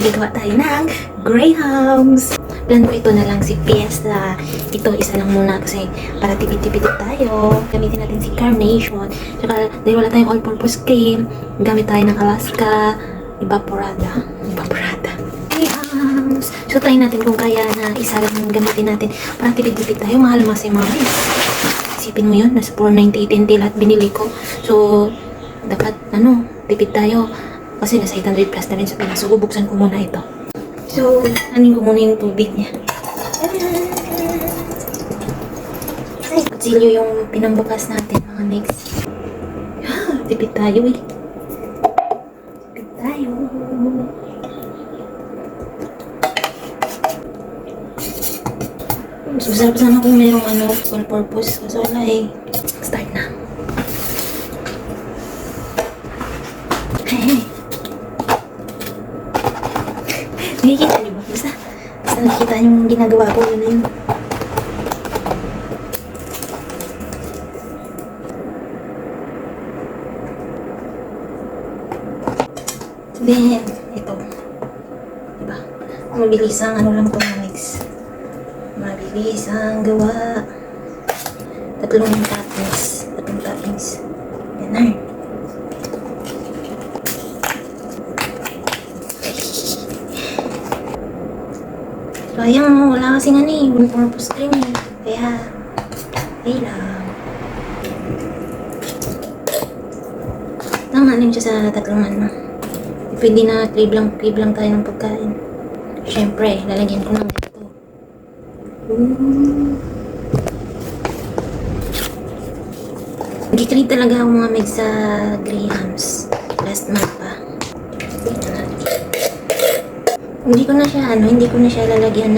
Gagawa tayo ng grahams. Plan ko ito na lang si Fiesta. Ito, isa lang muna kasi para tipid-tipid tayo. Gamitin natin si Carnation. Tsaka dahil wala tayong all-purpose cream, gamit tayo ng Alaska Evaporada. Grahams. So, try natin kung kaya na isa lang gamitin natin para tipid-tipid tayo. Mahal mas mga isipin mo yun, nasa 498 NT lahat binili ko. So, dapat, tipid tayo. Kasi nasa 800 plus na rin sa Pinas. So, bubuksan ko muna ito. So, anin ko muna yung tubig niya. Ay, kutsilyo yung pinambukas natin, mga mix. Tipid tayo eh. Tipid tayo. So, sarap sana kung mayroong all purpose. Kasi wala eh. Start na. Nakikita niyo ba? Basta nakikita niyo yung ginagawa ko. Yun na yun. Then, ito. Diba? Mabilis ang lang ito na mix. Mabilis ang gawa. Tatlong toppings. Yan na. Sayang, wala kasing one purpose cream eh. Kaya, lang. Tama lang siya sa tatlong Pwede na crave lang tayo ng pagkain. Siyempre, lalagyan ko ng ito. Nag-crave talaga ako mga meg sa grahams. Last month pa. Hindi ko na siya lalagyan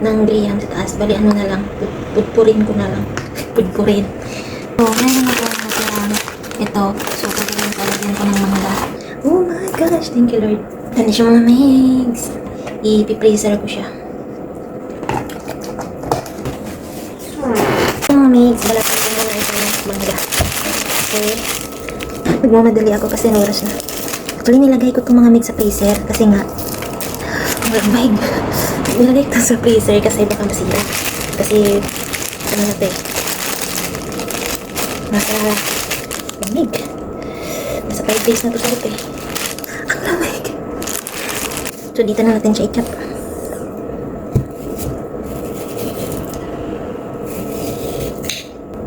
ng graham sa taas. Bali na lang. Pudpurin ko na lang. Pudpurin. So, meron ako ito. So, talagyan ko ng mangga. Oh my gosh, thank you Lord. Tanda siya mga migs. I-freezer ko siya. Mga migs, balatan ko muna ito ng mangga. Okay. Nagmamadali ako kasi oras na. Actually, nilagay ko itong mga migs sa freezer kasi nga Bag. Nilagay ko sa freezer kasi baka masira. Kasi, nasa lamig. Nasa 5 days na to sa loob eh. Ang lamig. So, dito na natin siya i-chop.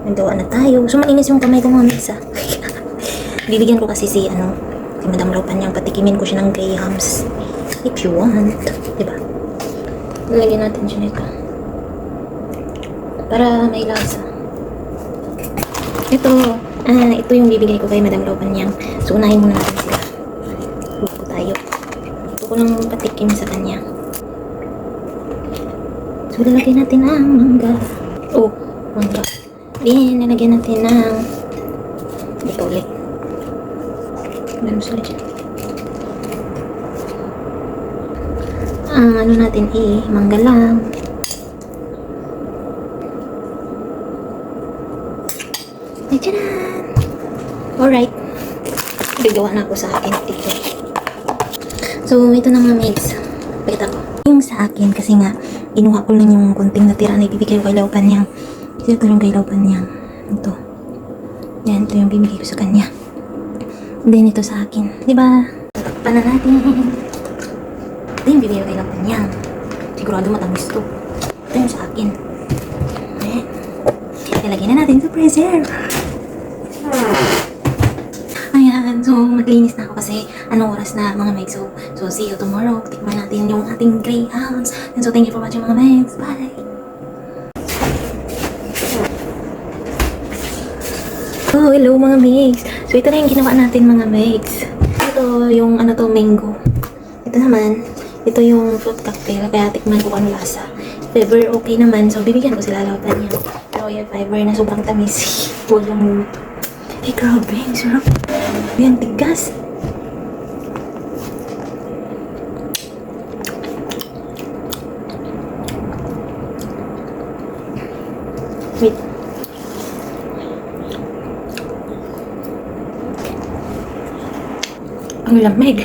Nagawa na tayo. So, mainis yung kamay ko mga mix ah. Bibigyan ko kasi si Madam Laupan niyang patikimin ko siya ng grahams. If you want. Diba? Lalagyan natin siya nito. Para may lasa. Ito yung bibigay ko kay Madam Laupan niyang. So, unahin muna natin sila. Bago tayo. Ito ko lang patikim sa kanya. So, lalagyan natin ang mangga. Oh, mangga. Then, lalagyan natin ng ito ulit. Meron sila dyan. Ang natin mangga lang. Ay, tcharan! Alright. Bigawa na ako sa akin. So, ito na mga mates. Pakita ko. Yung sa akin, kasi nga, inuha ko lang yung konting natira na ibibigay ko kay Laupan niyang. Ito yung kay Laupan niyang. Ito. Yan, ito yung bibigay ko sa kanya. Then, ito sa akin. Diba? Tatakpan na natin. Ito yung bibigay ko kay Laupan niyang. Sigurado matamis to. Ito yung sa akin. Ayan. Ilagay na natin sa freezer. Ayan. So, maglinis na ako kasi anong oras na mga megs. So, see you tomorrow. Tikman natin yung ating grahams. And so, thank you for watching mga megs. Bye! Oh, hello mga megs. So, ito na yung ginawa natin mga megs. Ito yung mango. Ito naman, ito yung fruit cocktail. Kaya tikman ko ang lasa. If ever okay naman, so bibigyan ko sila Laupan niya. Royal fiber na sobrang tamis. Walang muto. Eh, grabe. Ang sarap. Yan, tigas. Wait. Ang lamig.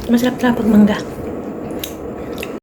Masarap talaga pag mangga.